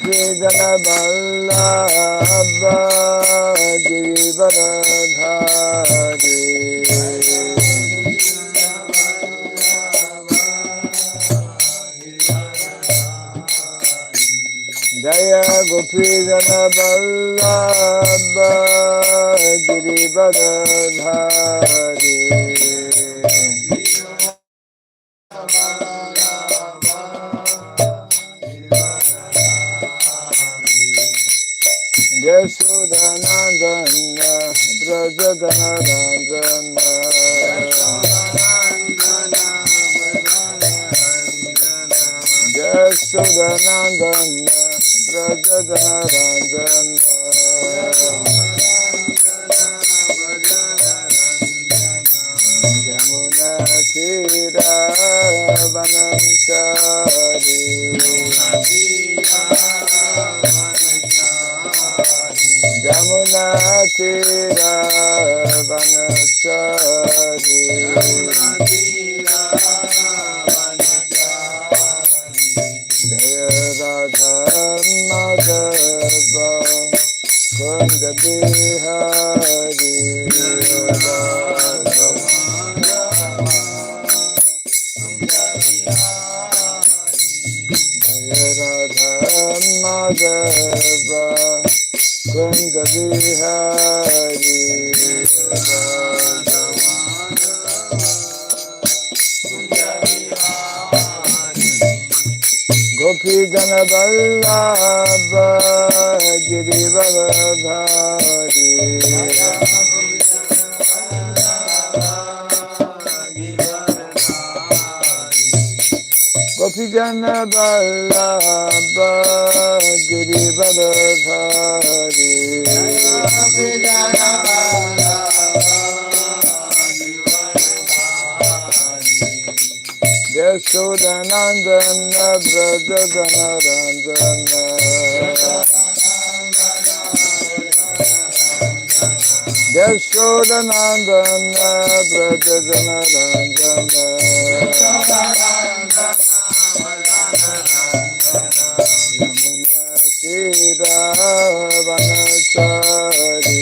Gopidana Vallabha Girivaradhari Jaya Gopidana Vallabha Girivaradhari Yashodanandana Brajadanarandana Yashodanandana Brajadanarandana Yamuna Tira Vanamchari Yamuna Tira Vanachari Jaya Radha Madhava Kunda Bihari Jaya Radha Madhava Kunda Bihari Gopi Jana Vallabha Girivaradhari Gopi Jana Vallabha Girivaradhari Yashodanandana Brajadanarandana Yashodanandana Brajadanarandana Yamuna Tira Vanachari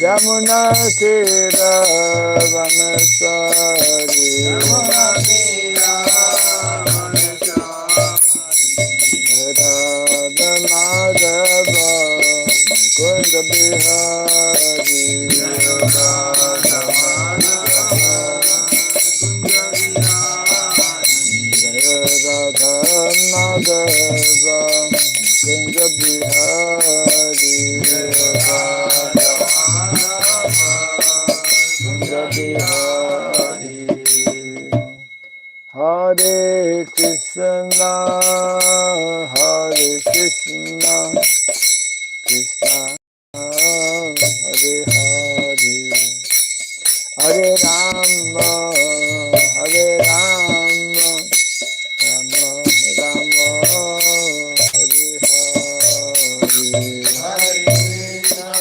Yamuna Tira Vanachari Radha Madhava Kunda Bihari Jaya Radha Madhava Kunda Bihari Hare Krishna, Hare Krishna, Krishna Hare Hare, Hare Rama, Hare Rama, Rama Rama, Hare Hare. Hare Krishna,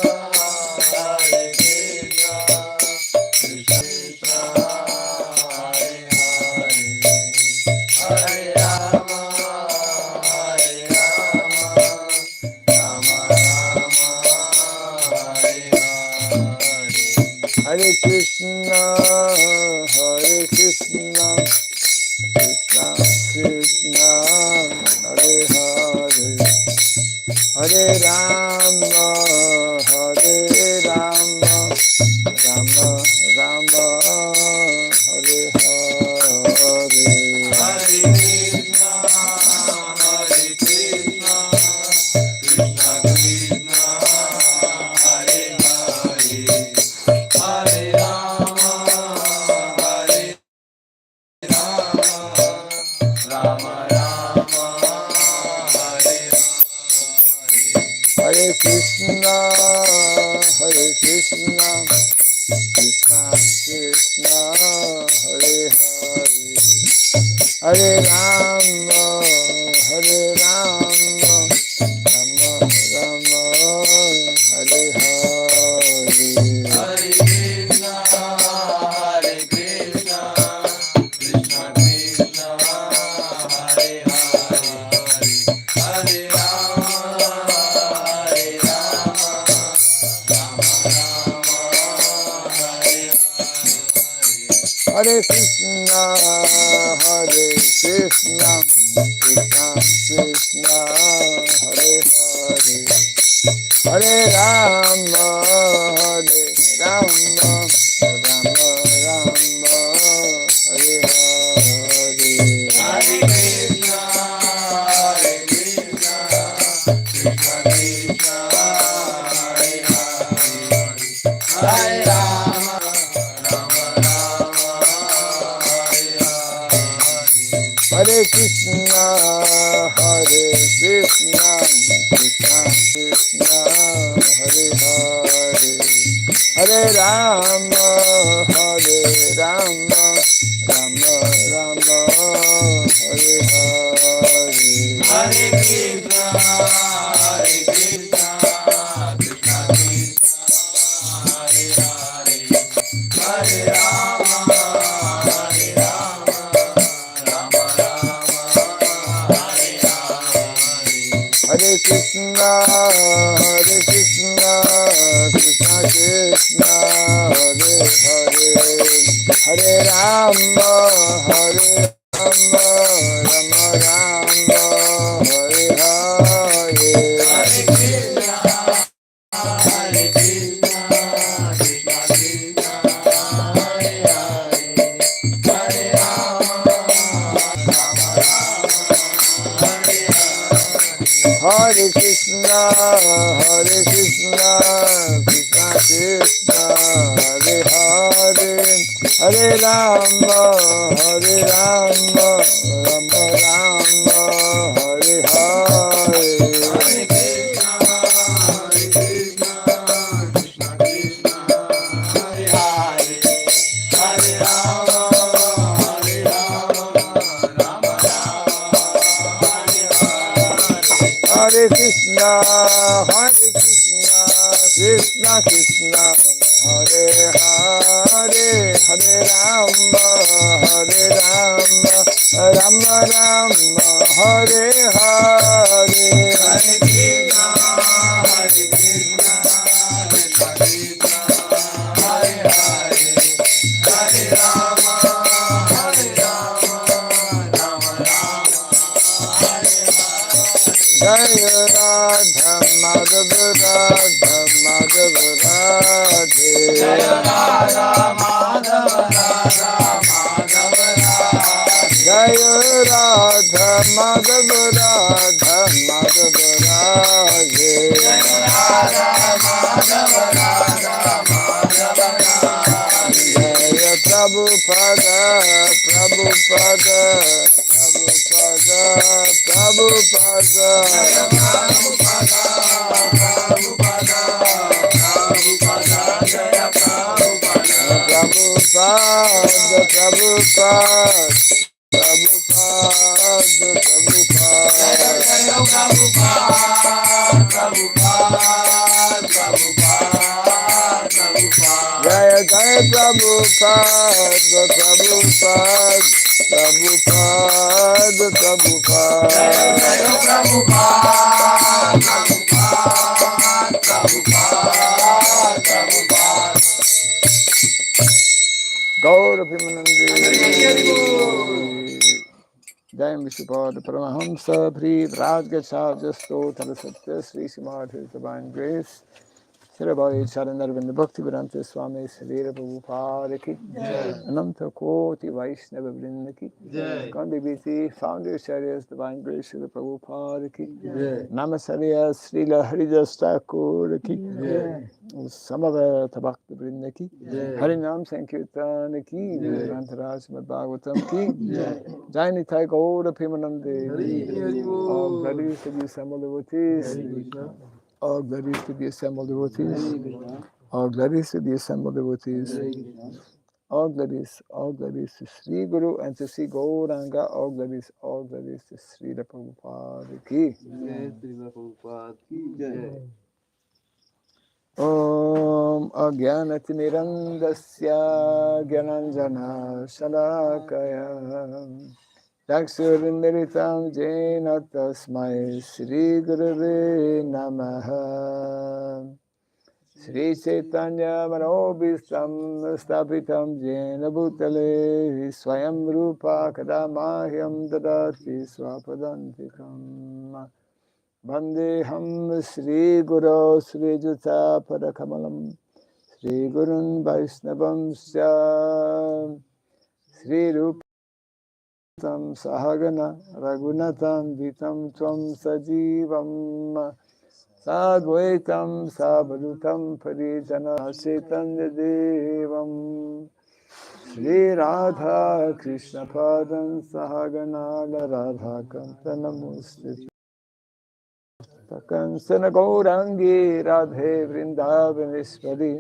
Hare Krishna, Krishna Krishna, Hare Hare, Hare Rama, Hare Rama, Rama Rama, Hare Hare. Hare Krishna, Hare Krishna, Krishna Krishna, Hare Hare, Hare Rama, Hare Rama, Rama Rama, Hare Hare. Hare Krishna, Hare Krishna, Krishna Krishna, Hare Hare, Hare Rama, Hare Rama, Rama Rama, Hare Hare. Hare Krishna, Hare Krishna, Krishna Krishna, Hare Krishna, Hare Krishna, Krishna Krishna, Hare Hare, Hare Rama, Hare Rama, Rama Rama, Hare Hare, Hare Krishna, Hare Krishna, Krishna Krishna, Hare Hare, Hare Rama, Rama Rama, Hare Krishna, Hare Krishna, Krishna Krishna, Hare Hare, Hare Rama, Hare Rama, Rama Rama, Hare Hare, Hare Krishna, Hare Krishna, Krishna Krishna, Hare Hare, Hare Rama, Hare Rama, Rama Rama, Hare Hare, Hare Krishna, Hare Krishna, Krishna Krishna, Hare Hare, Hare Rama, Hare Rama, Rama Rama, Hare Hare, Hare Krishna, Hare Krishna, Krishna Krishna, Hare Hare, Hare Rama, Rama Rama, Hare Hare, Hare Krishna, Hare Krishna, Krishna Krishna, Hare Hare, Hare Rama, Hare Rama, Rama Rama, Hare Hare, Hare Krishna, Hare Krishna, Krishna Krishna, Hare Hare, Hare Rama, Hare Rama, Rama Rama, Hare Hare, Hare Krishna, Hare Krishna, Krishna Krishna, Hare Hare, Hare Rama, Hare Rama, Rama Rama, Hare Hare, Hare Krishna, Hare Krishna, Krishna Krishna, Hare Hare, Hare Rama, Hare Rama, Rama Rama, Hare Hare, Jaya Radha Madhava Radha Madhava Radhe, Jaya Radha Madhava Radha Madhava Radhe, Jaya Radha Madhava Radha Madhava Radhe, Jaya Radha Madhava Radha Madhava Radhe, Jaya Prabhupada, Prabhupada, Prabhupada, Prabhupada, Jaya Prabhupada, Prabhupada, Prabhupada, Jaya Prabhupada, Prabhupada, Prabhupada, Prabhupada, Prabhupada, Jaya Jaya Prabhupada, Prabhupada, Prabhupada, Prabhupada, Jaya Jaya Prabhupada, Prabhupada, Prabhupada, Prabhupada, Jaya Jaya Prabhupada, Prabhupada, Prabhupada, Prabhupada, Gaur Bhimanande, Jai Vishnupada Paramahamsa, Bhri Rajgachav Stotra Satya Sri Srimad His Divine Grace, Sirabhai Charanarvinda Bhakti Vedanta Swami Srila Prabhupada Ki, Ananta Koti Vaishnava Vrinda Ki, Gandhi Biti, Founder Acharyas Divine Grace Srila Prabhupada Ki, Namasaria Srila Haridas Thakur Ki, Samaveta Bhakti Vrinda Ki, Harinam Sankirtan Ki, Rantaraj Srimad Bhagavatam Ki, Jai Nitai Gaura Pimanande, all glories to the assembled devotees, all glories to the assembled devotees, all glories to the assembled devotees, all glories to Sri Guru and to Sri Gauranga, all glories to Sri Prabhupada Ki. Om Agyanatimirandasya Gyananjana Shalakaya Chakshurmilitam Jena Tasmai Shri Gurave Namaha Sri Chaitanya Manobhistam Stapitam Jena Bhutale Swayam Rupa Kadamahyam Dadati Swapadantikam Vandeham Sri Guru Sri Juta Padakamalam Sri Gurun Vaishnavam Sri Rupa Sahagana Raghunatam Vitam Tvam Sajivam Sadvaitam Savadutam Parijana Chaitanya Devam Sri Radha Krishna Padam Sahagana Radha Kantanamusti Kansana Gaurangi Radhe Vrindavaneshwari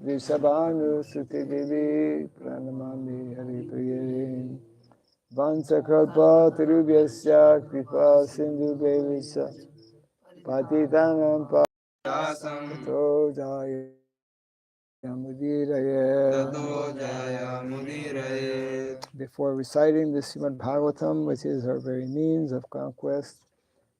Vishabhanu Suti Devi Pranamami Hari Priye Vansakalpa Tirubhyasya Kripa Sindhu Devisha Patitanam Tato Jaya Mudiraye. Before reciting the Srimad Bhagavatam, which is our very means of conquest,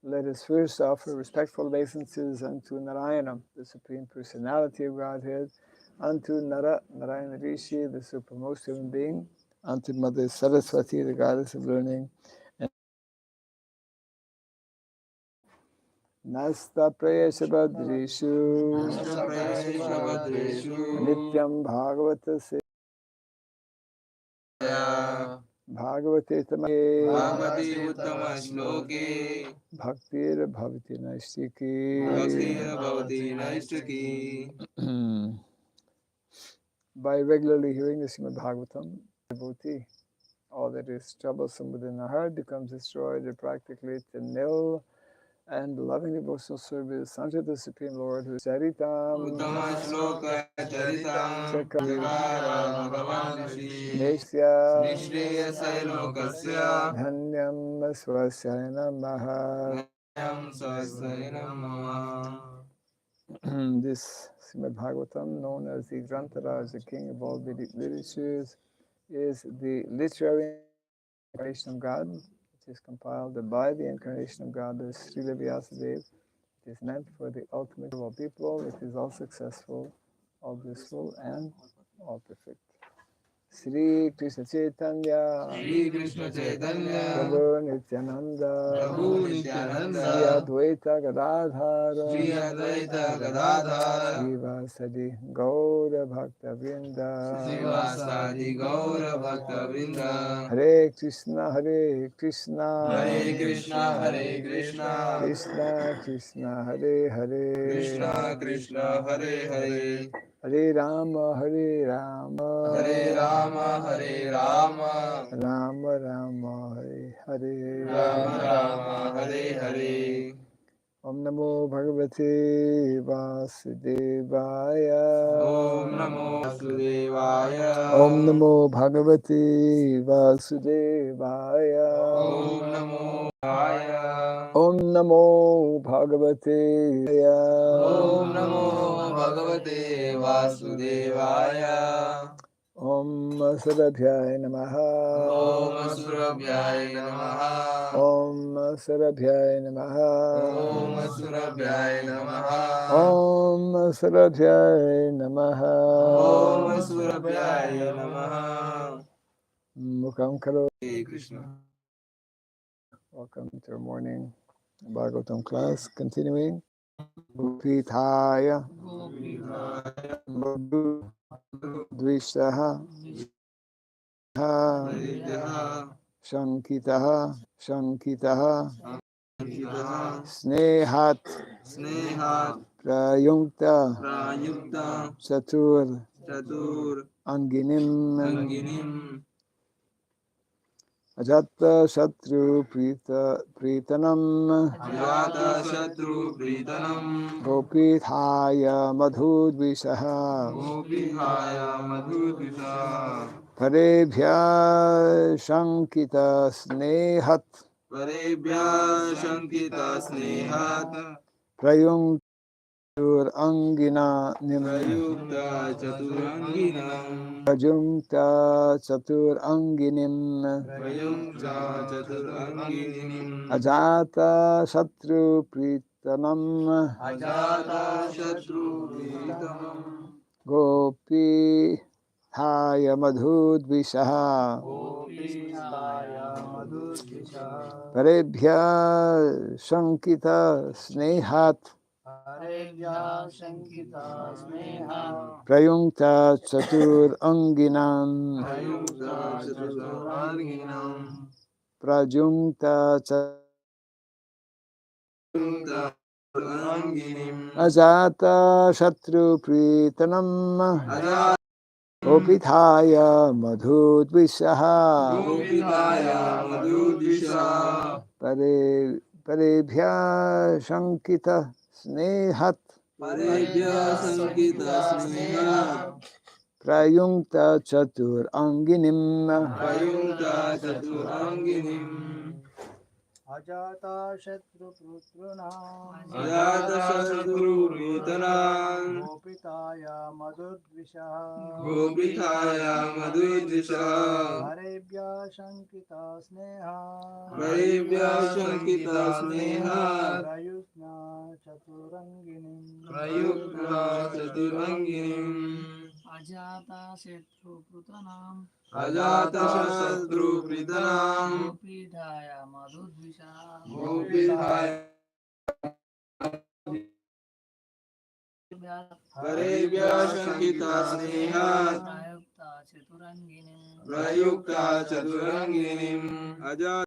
let us first offer respectful obeisances unto Narayana, the Supreme Personality of Godhead, unto Narayana Rishi, the Supremost Human Being, unto Mother Saraswati, the Goddess of Learning, Nasta Prayashabhadreshu Nityam Bhagavata Se Bhagavate Tamake Bhagavati Uttama Shloke Bhaktir Bhavati Naistiki Bhaktir Bhavati Naistaki. By regularly hearing the Srimad Bhagavatam, devotee, all that is troublesome within the heart becomes destroyed or practically to nil, and loving devotional service unto the Supreme Lord who is Charitam Uttama Shloka Charitam Chakara Bhagavan Rishi Nishya Nishriyasya Lokasya Dhanyam Swasya Namaha. Nayam Swasya Namaha. This Srimad Bhagavatam, known as the Grantaraj, the king of all Vedic literatures, is the literary incarnation of God, which is compiled by the incarnation of God, the Srila Vyasadeva. It is meant for the ultimate of all people. It is all successful, all blissful, and all perfect. Sri Krishna Chaitanya Shri Krishna Chaitanya Prabhu Nityananda Prabhu Nityananda Sri Advaita Gadadhara Shri Advaita Gadadhara Sri Vasadi Gaura Bhakta Vrinda Srivasadi Gaura Bhakta Vrinda. Hare Krishna Hare Krishna Hare Krishna Hare Krishna Krishna Krishna Hare Hare Krishna Krishna Hare Hare Hare Rama Hare Rama Hare Rama Hare Rama Rama Rama Hare Hare Rama Rama Hare Hare. Om Namo Bhagavate Vasudevaya Om Namo Vasudevaya. Om Namo Bhagavate Vasudevaya Om Namo Vaya. Om Namo Bhagavate Om Namo Bhagavate Vasudevaya. Om Sarabhyaya Namaha Om Surabhyaya Namaha. Om Sarabhyaya Namaha Om Surabhyaya Namaha. Om Sarabhyaya Namaha Om Surabhyaya Namaha. Mukam Karo. Hare Krishna. Welcome to our morning Bhagavatam class. Continuing. Upithaya Madhu Dvishaha Shankitaha Snehat Prayukta Chatur Anginim Ajata Shatru Pritanam Gopithaya Madhudvishaha Parebhya Shankita Snehat Prayung Angina nim Prayukta Chaturanginam Prajumta Chaturanginim Prayukta Chaturanginim Ajata Shatru Pritanam Ajata Shatru Pritam Gopi Haya Madhudvishaha Gopishaya Madhudvisha Parebhya Shankita Snehat Parebhya Shankita Sneha Prayunkta Chatur Anginam Prayukta Chaturanginam Prajumta Prayukta Chaturanginim Ajata Shatru Pritanam Ajata Opithaya Madhudvishaha Gopishaya Madhudvisha Parebhya Shankita Snehat Parebhya Sankita Sneha Prayunkta Chatur Anginim Prayukta Chaturanginim Ajata Shatru Putrunam Ajata Shatru Pritanam Gopitaya Madhudvisha Gopithaya Madhudvisha Harebhya Shankita Sneha Parebhya Shankita Sneha Prayusna Chaturanginim Prayukta Chaturanginim Ajata Shetru Prutanam Ajata Shatru Pritanam Gopidhaya Madhudvisha Gopithaya Parebhya Shankita Sneha Prayukta Chaturanginim Prayukta Chaturanginim Ajata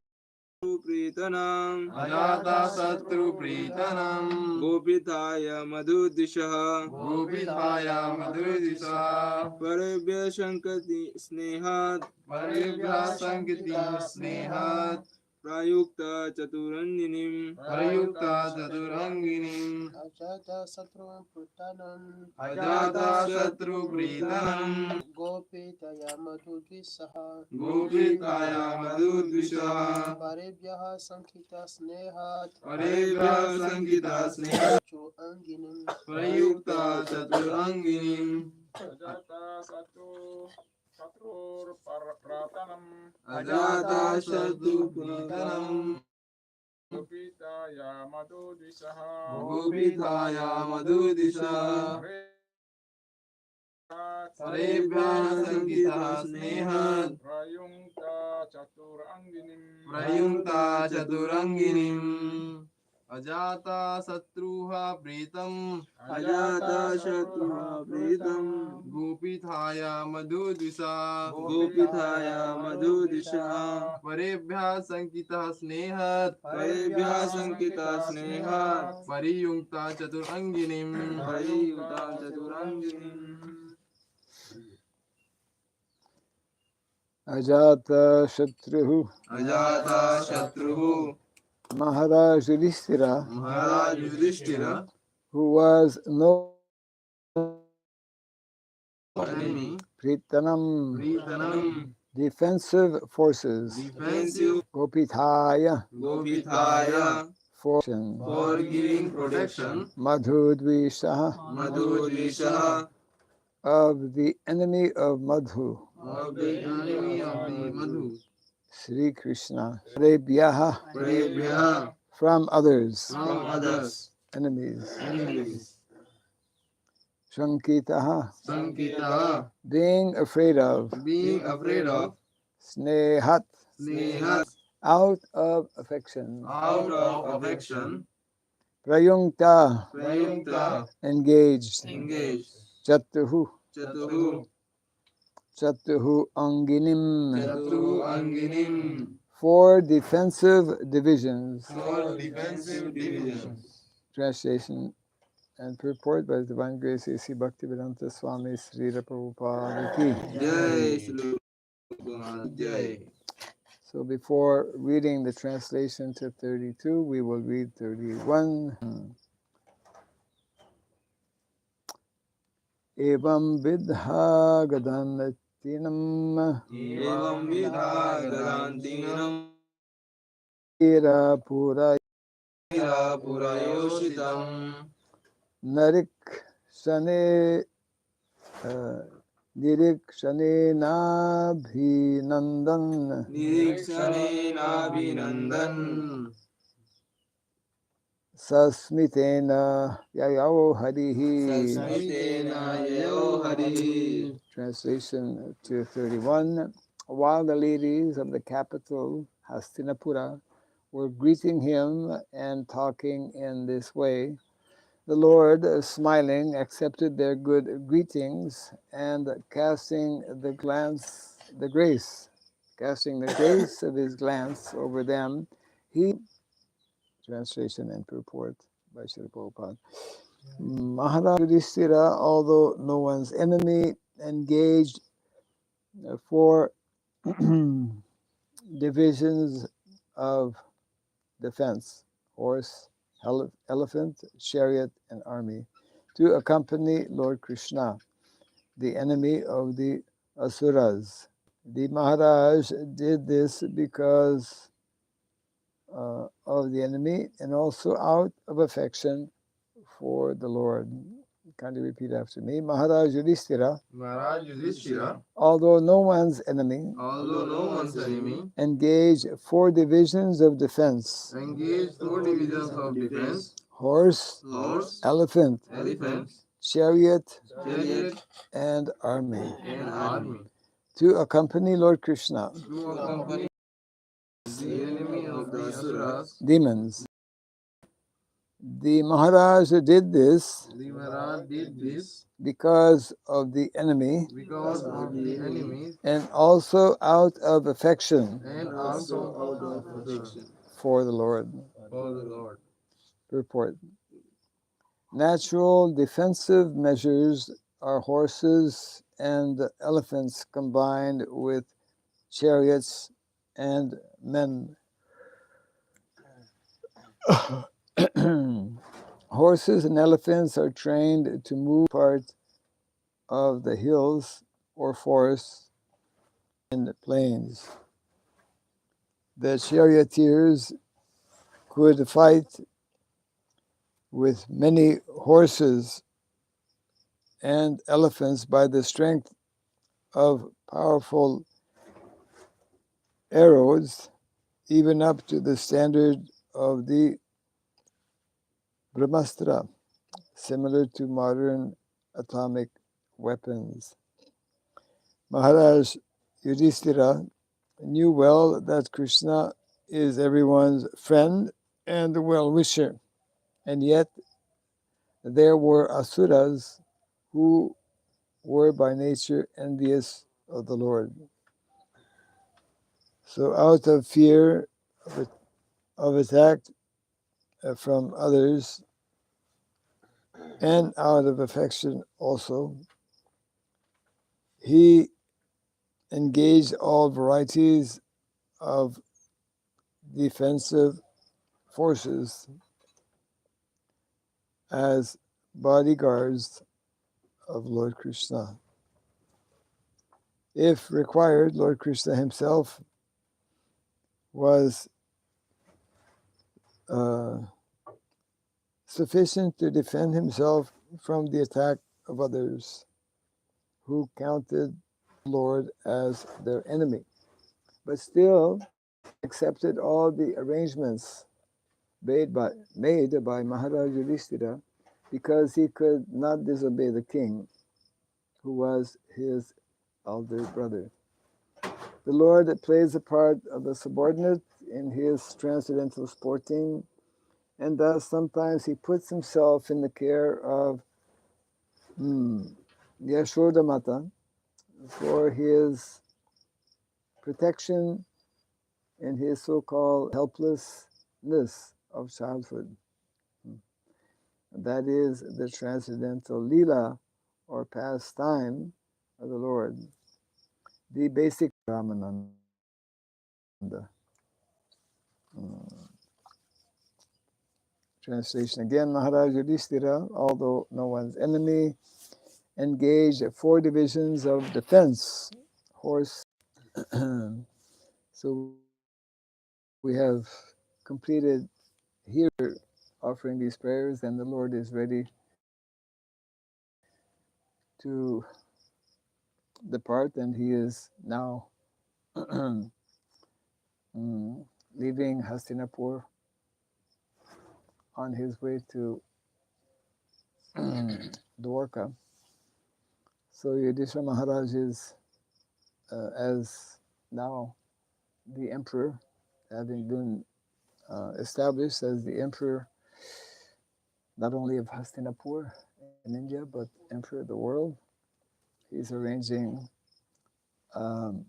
Pritanam Ajata Satru Pritanam Gopithaya Madhudvisha Gopithaya Madhudvisha Parebhya Shankati Snehat Parebhya Shankati Snehat Prayukta Chaturanginim Prayukta Chaturanginim Ajata Satru Putanam Ajata Shatru Pritanam Gopitaya Madhudvisaha Gopithaya Madhudvisha Parebhya Sankita Snehat Parebhya Sankita Sneha Anginim Prayukta Chaturanginim Ajata Satur Pratanam Ajata Shatru Pritanam Gopitaya Madhudvisaha Gopithaya Madhudvisha Parebhya Sankita Sneha Prayungta Chaturanginim Prayukta Chaturanginim Ajata Satruha Pritam Ajata Shatruha Pritam Gopithaya Madhudvisha Gopithaya Madhudvisha Parebhya Sankita Snehat Parebhya Sankita Snehat Pariyunkta Chaturanginim Pariyunkta Chaturanginim Ajata Shatruhu Ajata Shatruhu Maharaj Yudhishthira, Maharaj Yudhishthira who was no enemy Pritanam, Pritanam defensive forces, defensive Gopithaya, Gopithaya fortune, for giving protection Madhudvishaha, Madhudvisha of the enemy of Madhu, of the enemy of the Madhu Sri Krishna, Parebhyaha, Parebhya from others, from others enemies, enemies Shankitaha, Sankita being afraid of, being afraid of Snehat, Snehat out of affection, out of affection Prayunkta, Prayukta engaged, engaged Chatuhu, Chatuhu Chatuhu Anginim, Chatuhu Anginim four defensive divisions. for defensive divisions. Translation and purport by His Divine Grace A.C. Bhakti Swami Sri Prabhupada Ki. Jai Shri Prabhupada Jai. So before reading the translation to 32, we will read 31. Evam vidha gadantinam Evam vidha gadantinam ira pura ira purayoshitam Narik Shane Nirikshane Nirikshane-nabhinandan Sasmitena Yayao Harihi. Sasmitena yayo harihi. Translation 231. While the ladies of the capital, Hastinapura, were greeting him and talking in this way, the Lord, smiling, accepted their good greetings and casting the grace of his glance over them, he, translation and purport by Srila Prabhupada. Maharaj Yudhishthira, although no one's enemy, engaged four divisions of defense: horse, elephant, chariot, and army, to accompany Lord Krishna, the enemy of the Asuras. The Maharaj did this because of the enemy and also out of affection for the Lord. Kindly repeat after me. Maharaj Yudhishthira, Maharaj Yudhishthira, although no one's enemy, although no one's enemy, engaged four divisions of defense: engaged four divisions of defense: horse, elephant, chariot, and army, and army, to accompany Lord Krishna, to accompany the enemy of the Asuras. demons. The Maharaj did this The Maharaj did this because of the enemy because of the enemies and also out of affection and also out of affection for the Lord. for the Lord. Purport. Natural defensive measures are horses and elephants combined with chariots and men. Horses and elephants are trained to move part of the hills or forests and the plains. The charioteers could fight with many horses and elephants by the strength of powerful arrows, even up to the standard of the Brahmastra, similar to modern atomic weapons. Maharaj Yudhishthira knew well that Krishna is everyone's friend and well-wisher, and yet there were asuras who were by nature envious of the Lord. So out of fear of attack from others and out of affection also, he engaged all varieties of defensive forces as bodyguards of Lord Krishna. If required, Lord Krishna himself was sufficient to defend himself from the attack of others who counted the Lord as their enemy. But still, he accepted all the arrangements made by Maharaj Yudhishthira because he could not disobey the king, who was his elder brother. The Lord plays the part of the subordinate in his transcendental sporting, and thus sometimes he puts himself in the care of Yashoda Mata for his protection in his so-called helplessness of childhood. That is the transcendental lila or pastime of the Lord. The basic Ramananda. Translation again. Maharaj Yudhishthira, although no one's enemy, engaged four divisions of defense: horse. So we have completed here offering these prayers, and the Lord is ready to depart, and he is now leaving Hastinapur on his way to Dwarka. So Yudhishthira Maharaj is, as now the emperor, having been established as the emperor not only of Hastinapur in India, but emperor of the world. He's arranging some,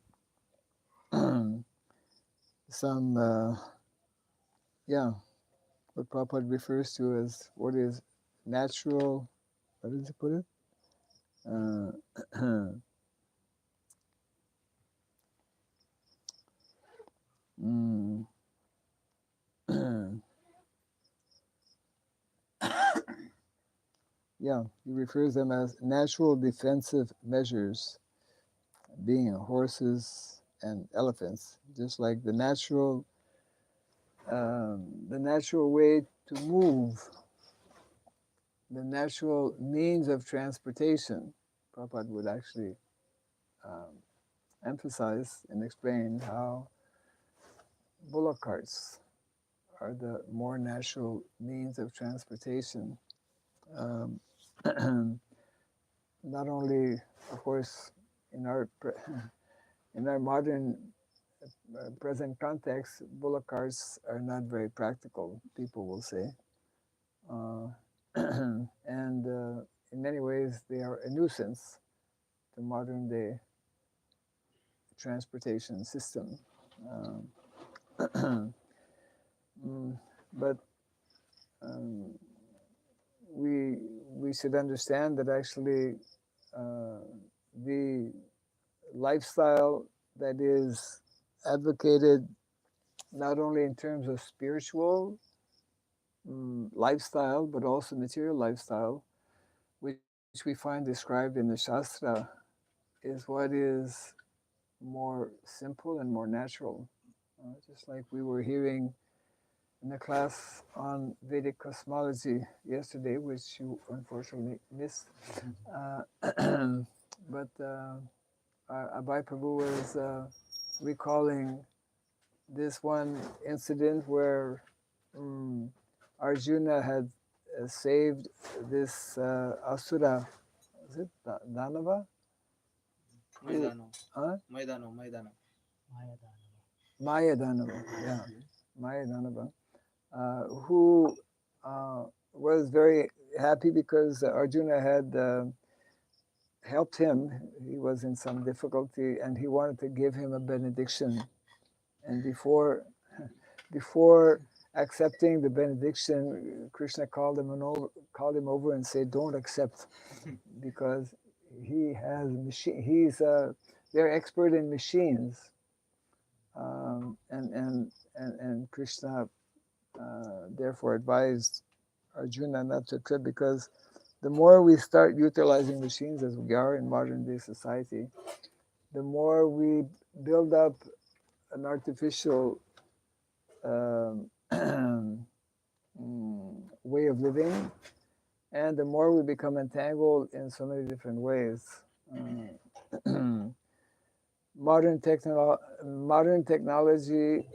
what Prabhupada refers to as what is natural, what does he put it? He refers them as natural defensive measures, being horses and elephants, just like the natural way to move, the natural means of transportation. Prabhupada would actually emphasize and explain how bullock carts are the more natural means of transportation. Not only, of course, in our modern present context, bullock carts are not very practical, people will say. And in many ways, they are a nuisance to modern day transportation system. But we should understand that actually the lifestyle that is advocated not only in terms of spiritual lifestyle, but also material lifestyle, which we find described in the Shastra, is what is more simple and more natural. Just like we were hearing in the class on Vedic cosmology yesterday, which you unfortunately missed. But Abhay Prabhu was recalling this one incident where Arjuna had saved this Asura. Is it Danava? Maya Danava, yeah. Maya Danava. Who was very happy because Arjuna had helped him. He was in some difficulty and he wanted to give him a benediction. And before accepting the benediction, Krishna called him over and said, "Don't accept," because he has he's they're expert in machines, and Krishna therefore advised Arjuna not to accept, because the more we start utilizing machines as we are in modern day society, the more we build up an artificial way of living, and the more we become entangled in so many different ways. Modern technology,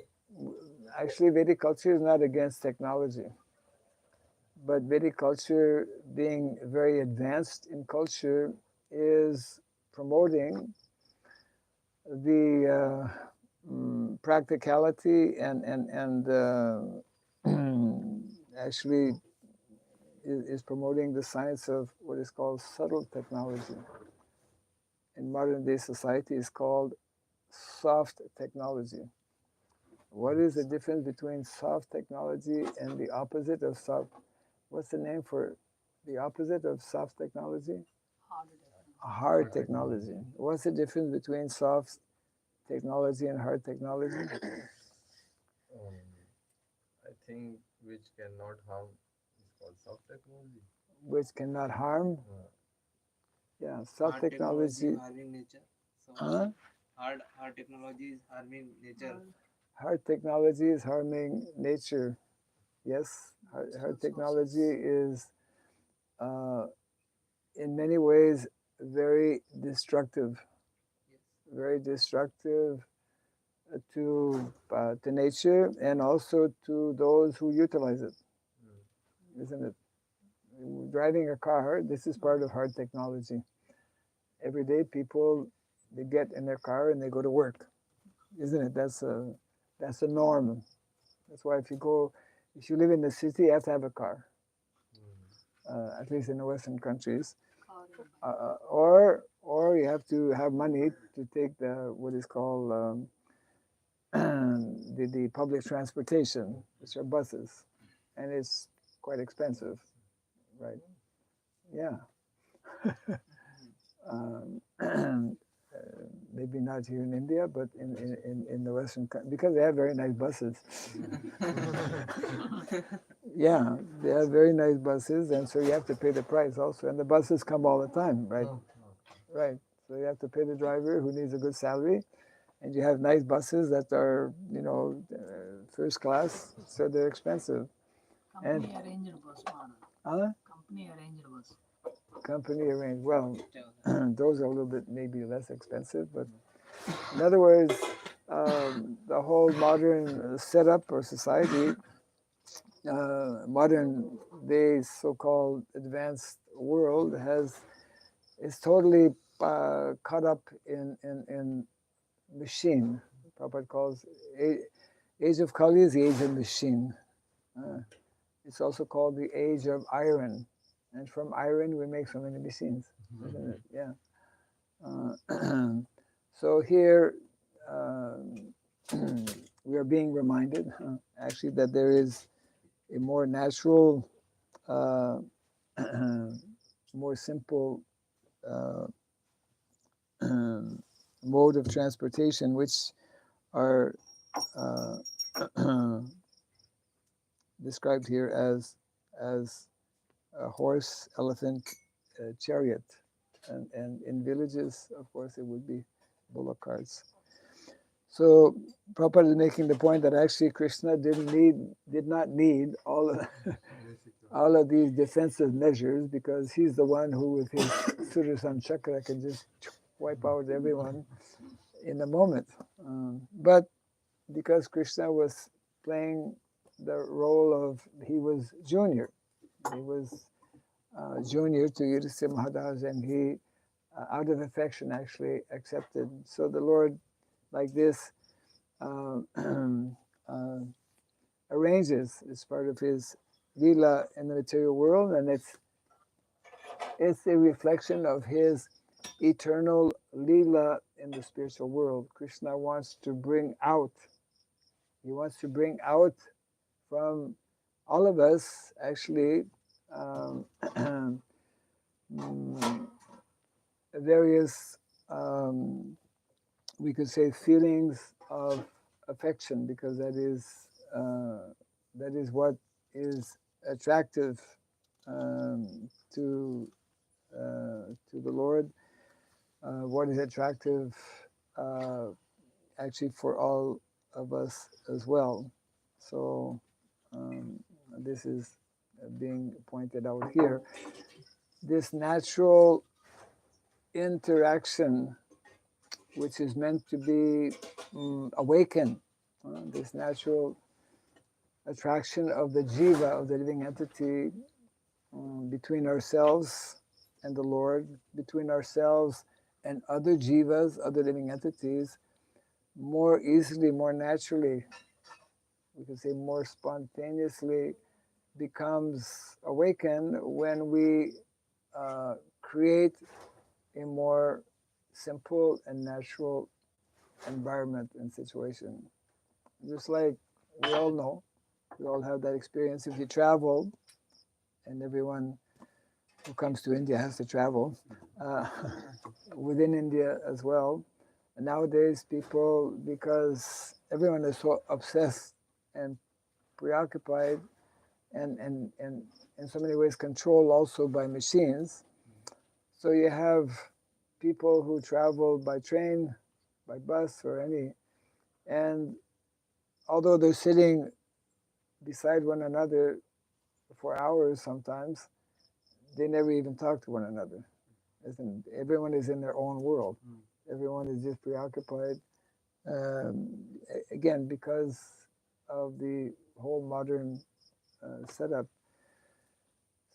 actually Vedic culture is not against technology, but Vedic culture, being very advanced in culture, is promoting the practicality and actually is promoting the science of what is called subtle technology. In modern day society is called soft technology. What is the difference between soft technology and the opposite of soft? What's the name for the opposite of soft technology? Hard technology. What's the difference between soft technology and hard technology? I think which cannot harm is called soft technology. Which cannot harm? Yeah, soft hard technology. Harming nature. So hard technology is harming nature. Hard technology is harming nature. Yes, hard technology is in many ways very destructive, Yes. very destructive to nature and also to those who utilize it, isn't it? Driving a car, this is part of hard technology. Every day people, they get in their car and they go to work, isn't it? That's a norm. That's why if you live in the city, you have to have a car, at least in the Western countries. Or you have to have money to take what is called the public transportation, which are buses, and it's quite expensive, right? Yeah. Maybe not here in India, but in the Western country, because they have very nice buses. Yeah, they have very nice buses, and so you have to pay the price also. And the buses come all the time, right? Right. So you have to pay the driver who needs a good salary, and you have nice buses that are, first class, so they're expensive. Company arranged bus model. Huh? Company arranged bus. Company arranged. Well, those are a little bit maybe less expensive, but in other words, the whole modern setup or society, modern day so-called advanced world is totally caught up in machine. Prabhupada calls age of Kali is the age of machine. It's also called the age of iron, and from iron we make so many machines, isn't it? Yeah. So here we are being reminded, actually, that there is a more natural, more simple mode of transportation, which are described here as a horse, elephant, chariot, and in villages, of course, it would be bullock carts. So Prabhupada is making the point that actually Krishna did not need all of these defensive measures, because he's the one who, with his Sudarshan Chakra, can just wipe out everyone in a moment. But because Krishna was playing the role of, he was junior. He was junior to Yudhisthira Maharaj, and he, out of affection, actually accepted. So the Lord, like this, arranges as part of his lila in the material world, and it's a reflection of his eternal lila in the spiritual world. Krishna wants to bring out. He wants to bring out from all of us, actually, various, we could say, feelings of affection, because that is what is attractive to the Lord. What is attractive, actually, for all of us as well. So this is being pointed out here. This natural interaction, which is meant to be awakened, this natural attraction of the jiva, of the living entity, between ourselves and the Lord, between ourselves and other jivas, other living entities, more easily, more naturally, we could say more spontaneously, becomes awakened when we create a more simple and natural environment and situation. Just like we all know, we all have that experience. If you travel, and everyone who comes to India has to travel, within India as well. And nowadays people, because everyone is so obsessed and preoccupied and in so many ways controlled also by machines. So you have people who travel by train, by bus, or any, and although they're sitting beside one another for hours sometimes, they never even talk to one another. Everyone is in their own world. Everyone is just preoccupied. Again, because of the whole modern setup.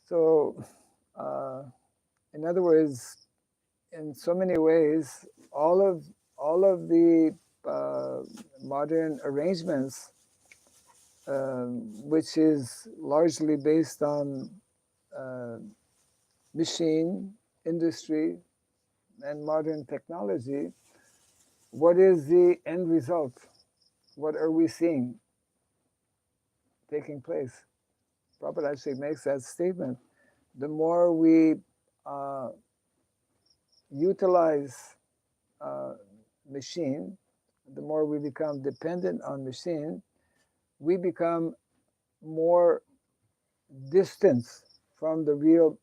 So, in other words, in so many ways, all of the modern arrangements, which is largely based on machine industry and modern technology, what is the end result? What are we seeing taking place? Prabhupada actually makes that statement. The more we utilize machine, the more we become dependent on machine, we become more distant from the real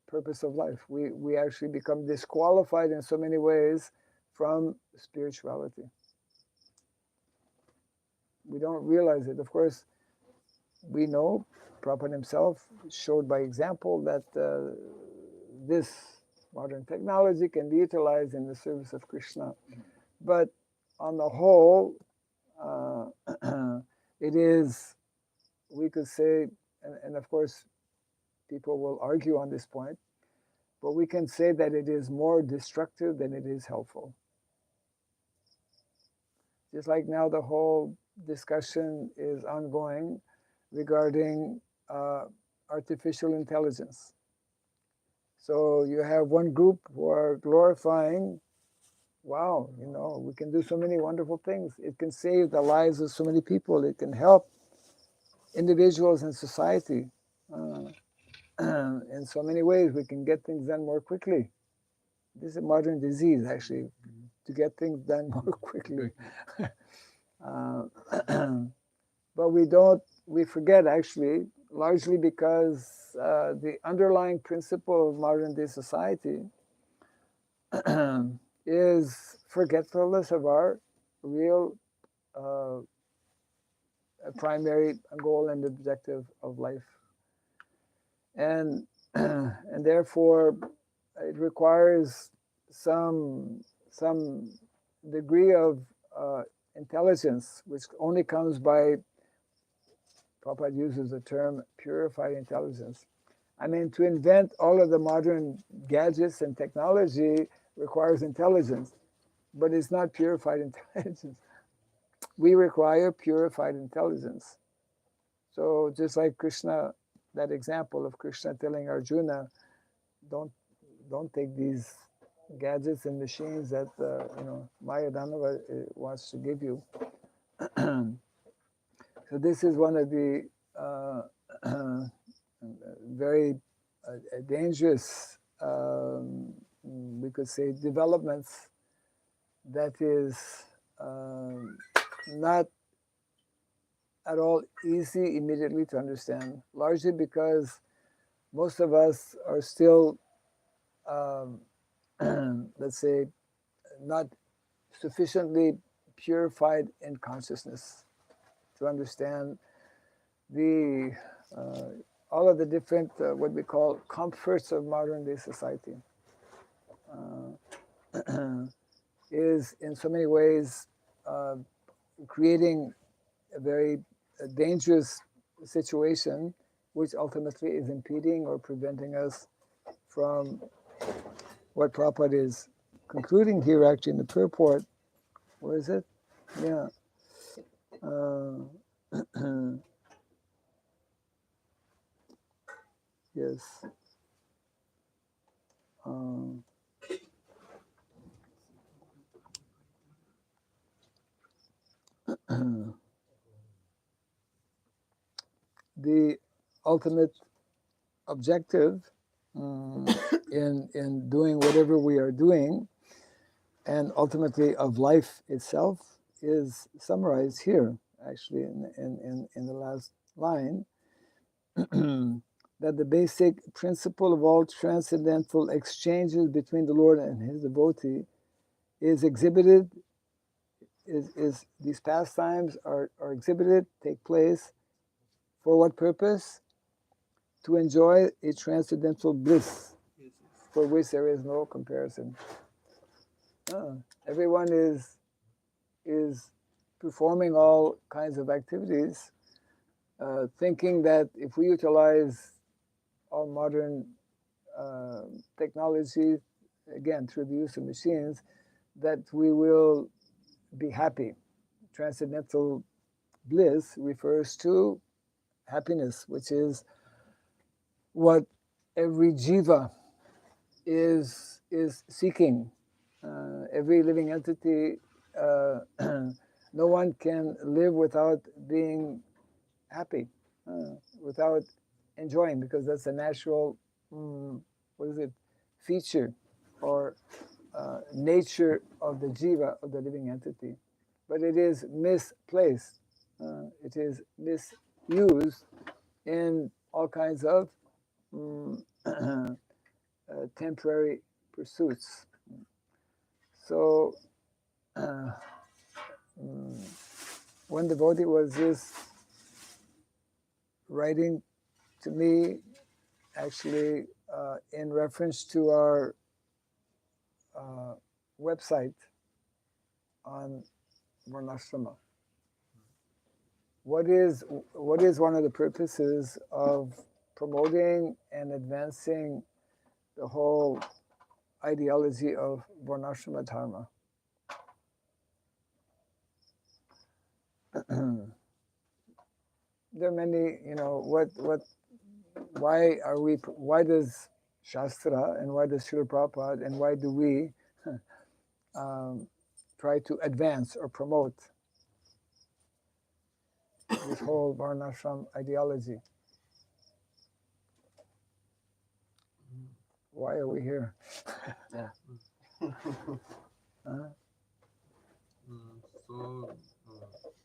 purpose of life. We actually become disqualified in so many ways from spirituality. We don't realize it. Of course, we know Prabhupada himself showed by example that this modern technology can be utilized in the service of Krishna. But on the whole, it is, we could say, and of course, people will argue on this point, but we can say that it is more destructive than it is helpful. Just like now the whole discussion is ongoing regarding artificial intelligence. So you have one group who are glorifying, wow, we can do so many wonderful things. It can save the lives of so many people. It can help individuals and society. In so many ways, we can get things done more quickly. This is a modern disease, actually, to get things done more quickly. But we forget, actually, largely because the underlying principle of modern day society is forgetfulness of our real primary goal and objective of life. And therefore, it requires some degree of intelligence, which only comes by, Prabhupada uses the term purified intelligence. I mean, to invent all of the modern gadgets and technology requires intelligence, but it's not purified intelligence. We require purified intelligence. So just like Krishna, that example of Krishna telling Arjuna, don't take these gadgets and machines that Mayadanava wants to give you. So this is one of the very dangerous, we could say, developments that is not at all easy immediately to understand, largely because most of us are still, let's say, not sufficiently purified in consciousness to understand the all of the different what we call comforts of modern day society. Is in so many ways creating a very dangerous situation, which ultimately is impeding or preventing us from what Prabhupada is concluding here, actually, in the purport. Where is it? Yeah. Yes. The ultimate objective in doing whatever we are doing, and ultimately of life itself, is summarized here, actually, in the last line, that the basic principle of all transcendental exchanges between the Lord and his devotee is exhibited, is these pastimes are exhibited, take place, for what purpose? To enjoy a transcendental bliss. for which there is no comparison. Everyone is performing all kinds of activities, thinking that if we utilize all modern technology, again through the use of machines, that we will be happy. Transcendental bliss refers to happiness, which is what every jiva is seeking. Every living entity, no one can live without being happy, without enjoying, because that's a natural, feature or nature of the jiva, of the living entity. But it is misplaced. It is misused in all kinds of temporary pursuits. So one devotee was just writing to me, actually in reference to our website on Varnashrama. What is one of the purposes of promoting and advancing the whole ideology of Varnashrama Dharma? There are many, why does Shastra and why does Srila Prabhupada and why do we try to advance or promote this whole Varnashram ideology? Why are we here? Yeah. So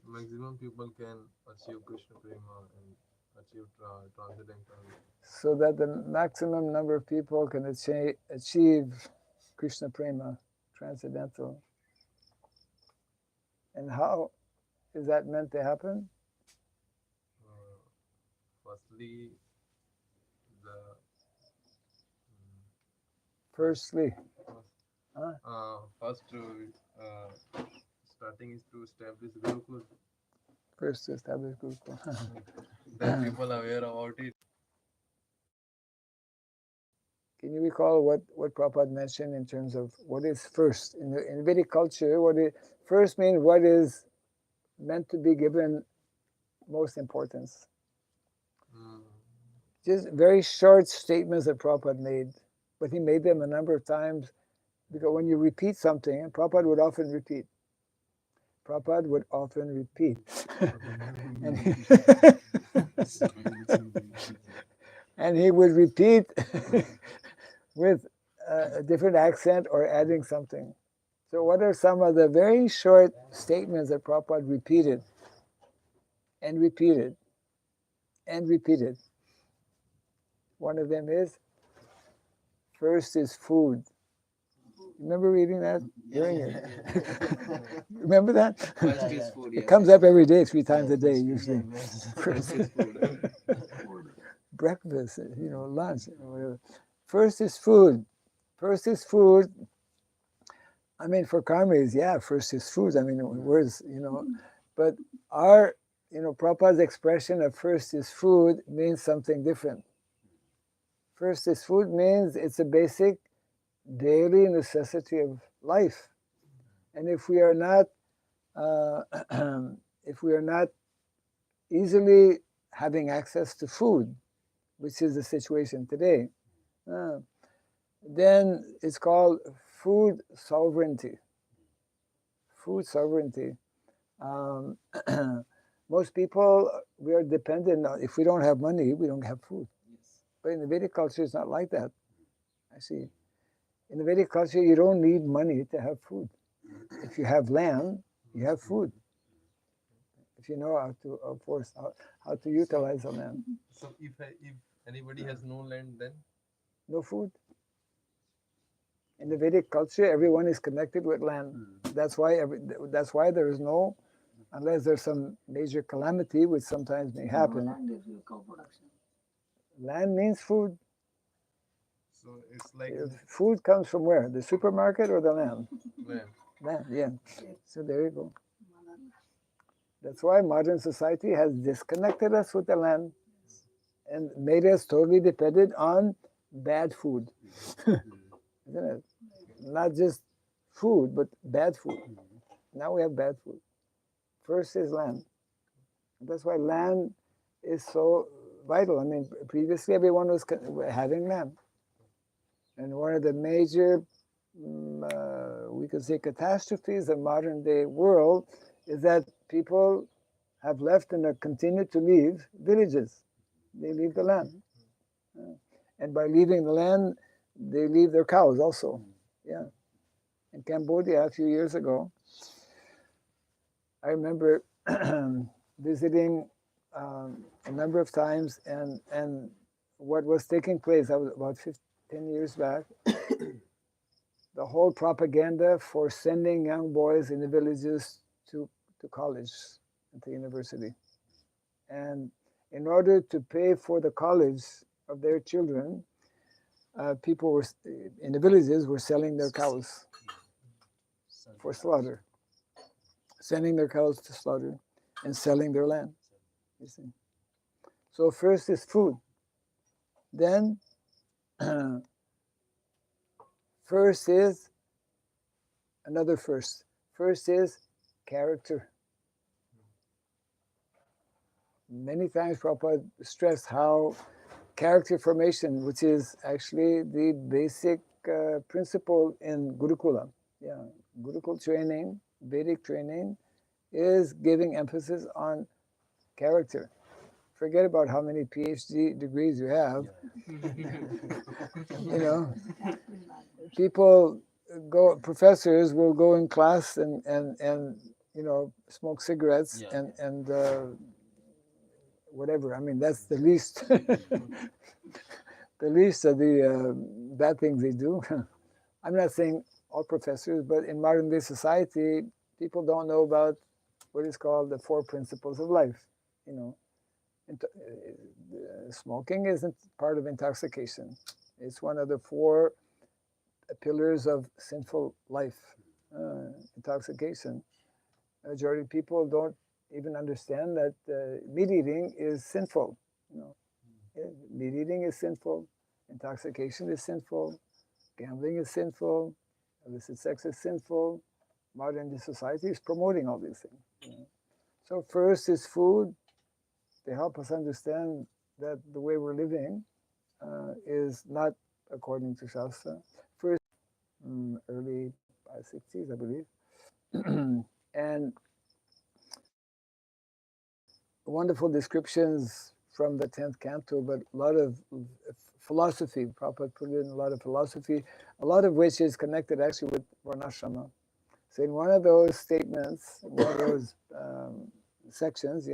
maximum people can achieve Krishna Prema and achieve transcendental. So that the maximum number of people can achieve Krishna Prema, transcendental. And how is that meant to happen? Firstly, starting is to establish Gurukul. First to establish Gurukul. Then people are aware about it. Can you recall what Prabhupada mentioned in terms of what is first? In Vedic culture, first means what is meant to be given most importance. Just very short statements that Prabhupada made, but he made them a number of times, because when you repeat something, and Prabhupada would often repeat. And he would repeat with a different accent or adding something. So what are some of the very short statements that Prabhupada repeated and repeated and repeated? One of them is, first is food. Remember reading that? Hearing it? Remember that? First is food, It yes. comes up every day, 3 times a day usually. First is food. Breakfast, lunch, whatever. First is food. First is food. I mean, for karmis, first is food. I mean, words, but our, Prabhupada's expression of first is food means something different. First is food means it's a basic daily necessity of life. And if we are not easily having access to food, which is the situation today, then it's called food sovereignty. Food sovereignty. Most people, we are dependent on, if we don't have money, we don't have food. Yes. But in the Vedic culture, it's not like that. I see. In the Vedic culture, you don't need money to have food. If you have land, you have food. If you know how to utilize the land. So if anybody has no land, then No food. In the Vedic culture, everyone is connected with land. That's why there is no, unless there's some major calamity, which sometimes may happen. No land is your co-production. Land means food. So it's like Food comes from where? The supermarket or the land? land. Land, yeah. So there you go. That's why modern society has disconnected us with the land and made us totally dependent on bad food. Isn't it? Not just food, but bad food. Now we have bad food. First is land. That's why land is so vital. I mean, previously everyone was having land. And one of the major, we could say, catastrophes of modern day world is that people have left and continue to leave villages. They leave the land. And by leaving the land, they leave their cows also. Yeah. In Cambodia a few years ago, I remember visiting a number of times, and what was taking place, I was about 10 years back, the whole propaganda for sending young boys in the villages to college and to university. And in order to pay for the college of their children, people were in the villages were selling their cows for slaughter, sending their cows to slaughter and selling their land. You see. So first is food. Then first is another first. First is character. Many times Prabhupada stressed how character formation, which is actually the basic principle in Gurukula. Yeah, Gurukul training, Vedic training, is giving emphasis on character. Forget about how many PhD degrees you have. You know, people professors will go in class and you know, smoke cigarettes and whatever. I mean, that's the least, the least of the bad things they do. I'm not saying all professors, but in modern day society, people don't know about what is called the 4 principles of life. You know, smoking isn't part of intoxication. It's one of the 4 pillars of sinful life. Intoxication. Majority of people don't even understand that meat eating is sinful. You know, meat eating is sinful. Intoxication is sinful. Gambling is sinful. Illicit sex is sinful. Modern society is promoting all these things. You know. So first is food. They help us understand that the way we're living is not according to Shastra. First, early 60s, I believe. And wonderful descriptions from the 10th canto, but a lot of philosophy. Prabhupada put in a lot of philosophy, a lot of which is connected actually with Varnashrama. So in one of those statements, one of those sections,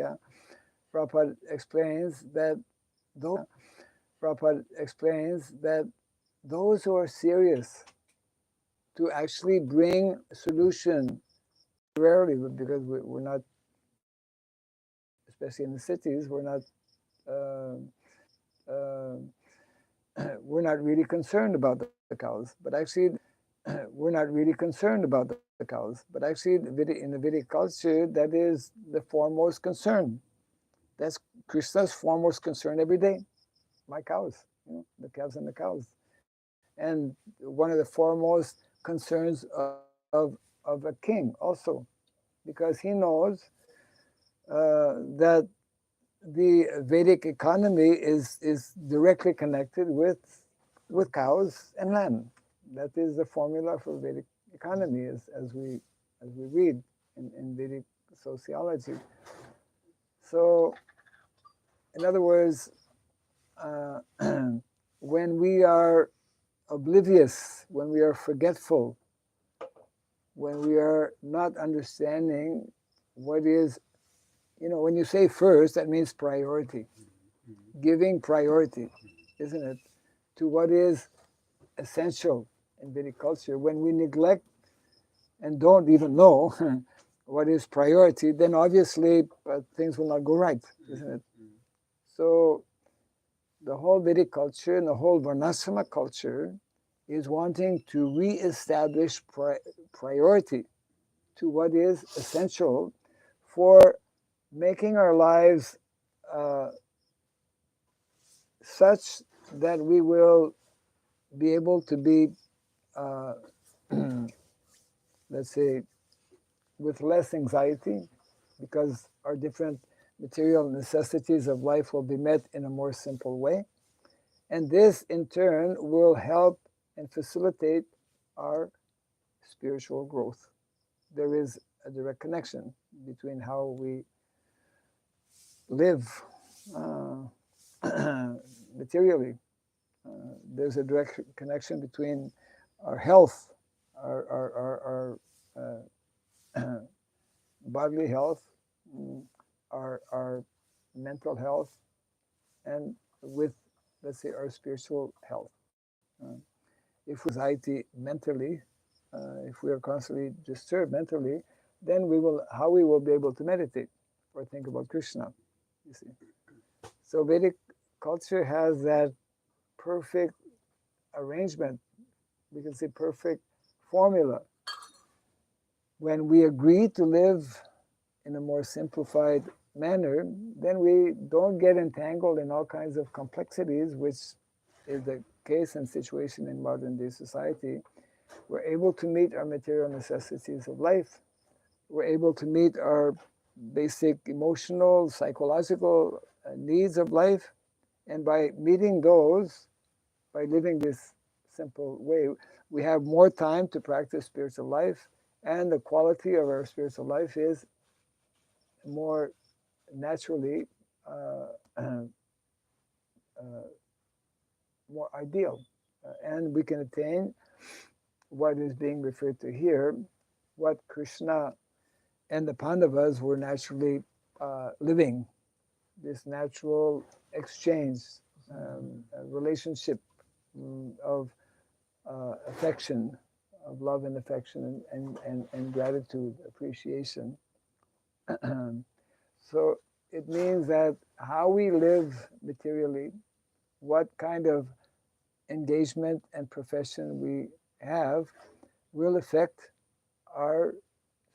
Prabhupada explains that those who are serious to actually bring a solution, rarely, because we're not, especially in the cities, we're not really concerned about the cows, but actually we're not really concerned about the cows, but actually in the Vedic culture, that is the foremost concern. That's Krishna's foremost concern every day. My cows, you know, the calves and the cows. And one of the foremost concerns of a king also, because he knows that the Vedic economy is directly connected with cows and land. That is the formula for Vedic economy, as we read in Vedic sociology. So, in other words, when we are oblivious, when we are forgetful, when we are not understanding what is, you know, when you say first, that means priority. Giving priority, isn't it, to what is essential in Vedic culture. When we neglect and don't even know what is priority, then obviously things will not go right, isn't it? So the whole Vedic culture and the whole Varnasrama culture is wanting to re-establish priority to what is essential for making our lives such that we will be able to be, let's say, with less anxiety, because our different material necessities of life will be met in a more simple way. And this, in turn, will help and facilitate our spiritual growth. There is a direct connection between how we live materially. There's a direct connection between our health, our bodily health, our mental health, and with, let's say, our spiritual health. If we have anxiety mentally, if we are constantly disturbed mentally, then how we will be able to meditate or think about Krishna, you see. So Vedic culture has that perfect arrangement, we can say perfect formula. When we agree to live in a more simplified manner, then we don't get entangled in all kinds of complexities, which is the case and situation in modern day society. We're able to meet our material necessities of life. We're able to meet our basic emotional, psychological needs of life. And by meeting those, by living this simple way, we have more time to practice spiritual life, and the quality of our spiritual life is more naturally more ideal. And we can attain what is being referred to here, what Krishna and the Pandavas were naturally living, this natural exchange, relationship of affection, of love and affection and gratitude, appreciation. So it means that how we live materially, what kind of engagement and profession we have, will affect our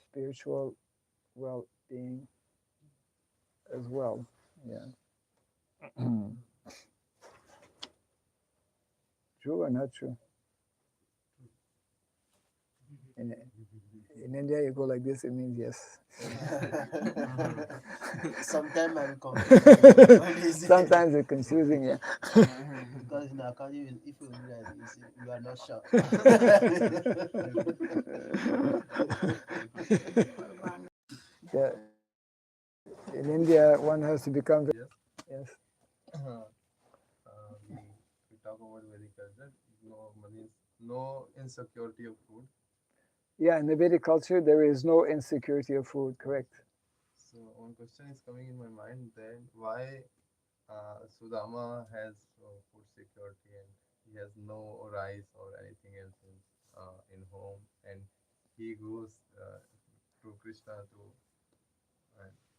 spiritual well-being as well. Yeah. True or not true? In India, you go like this, it means yes. Sometimes I'm confused. Sometimes it's confusing, yeah. Because in Akadi, if you do that, you are not sure. Yeah. In India, one has to become very, yes. We talk about Vedic culture. No insecurity of food. Yeah, in the Vedic culture, there is no insecurity of food, correct. So one question is coming in my mind then why Sudama has food security and he has no rice or anything else in home, and he goes to Krishna to.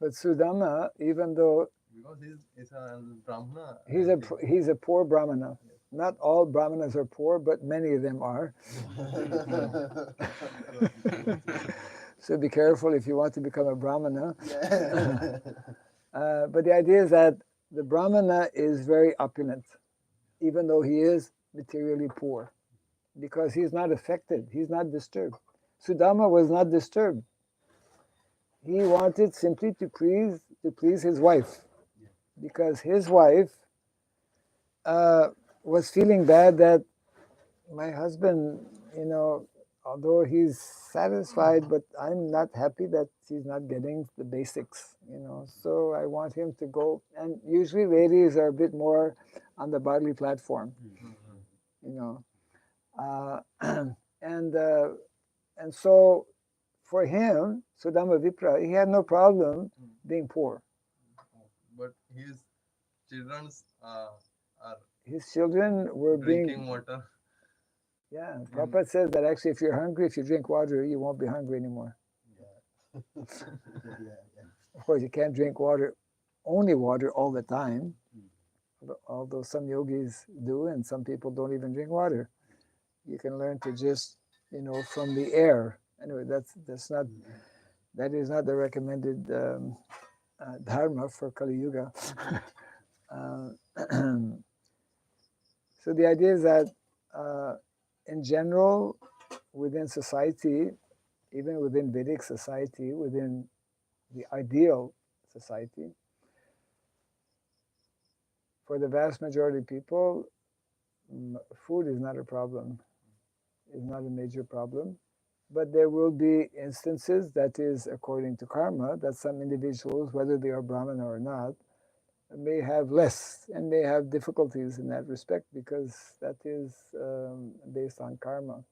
But Sudama, even though Because he's a Brahmana. he's a poor Brahmana. Yes. Not all Brahmanas are poor, but many of them are. So be careful if you want to become a Brahmana. But the idea is that the Brahmana is very opulent, even though he is materially poor, because he's not affected, he's not disturbed. Sudama was not disturbed. He wanted simply to please his wife, because his wife was feeling bad that my husband, although he's satisfied, but I'm not happy that he's not getting the basics, So I want him to go. And usually ladies are a bit more on the bodily platform, and so for him, Sudama Vipra, he had no problem being poor. But his children were drinking water. Yeah, Prabhupada says that actually if you're hungry, if you drink water, you won't be hungry anymore. Yeah. Of course, you can't drink only water all the time. although some yogis do, and some people don't even drink water. You can learn to just, from the air. Anyway, that is not the recommended dharma for Kali Yuga. So the idea is that in general, within society, even within Vedic society, within the ideal society, for the vast majority of people, food is not a problem, is not a major problem. But there will be instances, that is according to karma, that some individuals, whether they are Brahmana or not, may have less and may have difficulties in that respect, because that is based on karma.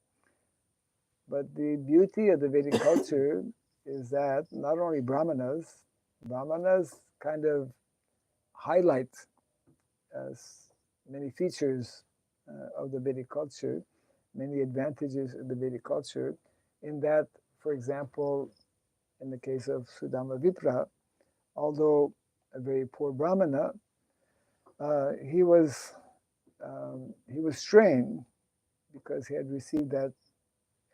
But the beauty of the Vedic culture is that not only Brahmanas kind of highlight many features of the Vedic culture, many advantages of the Vedic culture, in that, for example, in the case of Sudama Vipra, although a very poor Brahmana, he was trained, because he had received that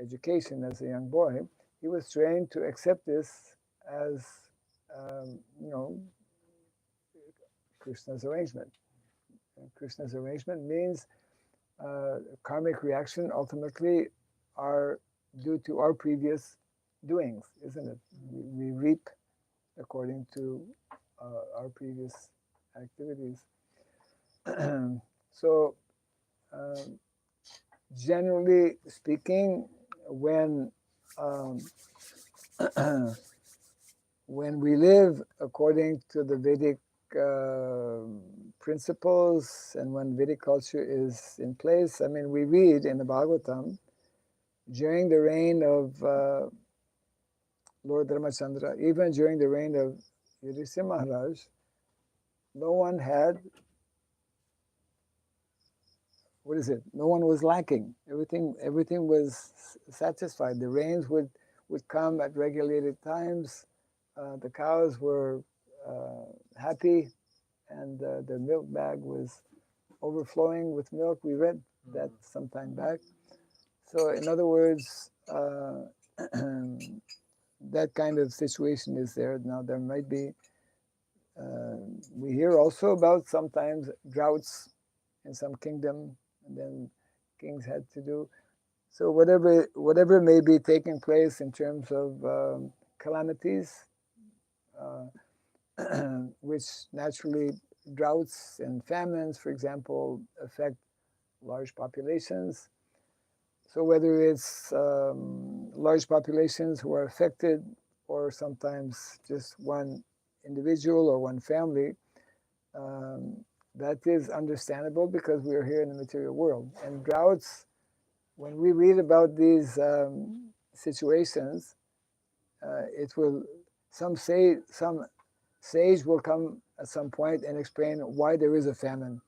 education as a young boy. He was trained to accept this as, Krishna's arrangement. And Krishna's arrangement means karmic reaction ultimately are due to our previous doings, isn't it? We reap according to our previous activities. So, generally speaking, when we live according to the Vedic principles, and when Vedic culture is in place, I mean, we read in the Bhagavatam, during the reign of Lord Ramachandra, even during the reign of Yudhishthira Maharaj, no one had, no one was lacking. Everything was satisfied. The rains would come at regulated times. The cows were happy, and the milk bag was overflowing with milk. We read that some time back. So in other words, that kind of situation is there. Now there might be, we hear also about sometimes droughts in some kingdom, and then kings had to do. So whatever may be taking place in terms of calamities, which naturally droughts and famines, for example, affect large populations. So whether it's large populations who are affected, or sometimes just one individual or one family, that is understandable, because we are here in the material world. And droughts, when we read about these situations, some sage will come at some point and explain why there is a famine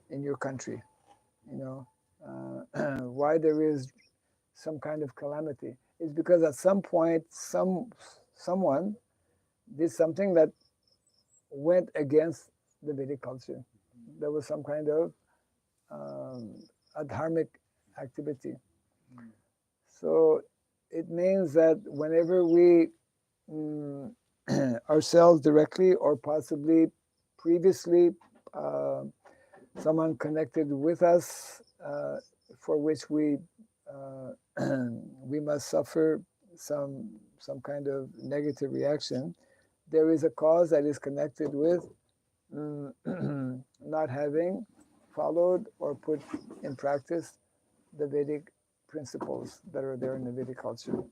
in your country, why there is some kind of calamity. It's because at some point someone did something that went against the Vedic culture. There was some kind of adharmic activity. So it means that whenever we ourselves directly, or possibly previously someone connected with us, for which we must suffer some kind of negative reaction, there is a cause that is connected with not having followed or put in practice the Vedic principles that are there in the Vedic culture.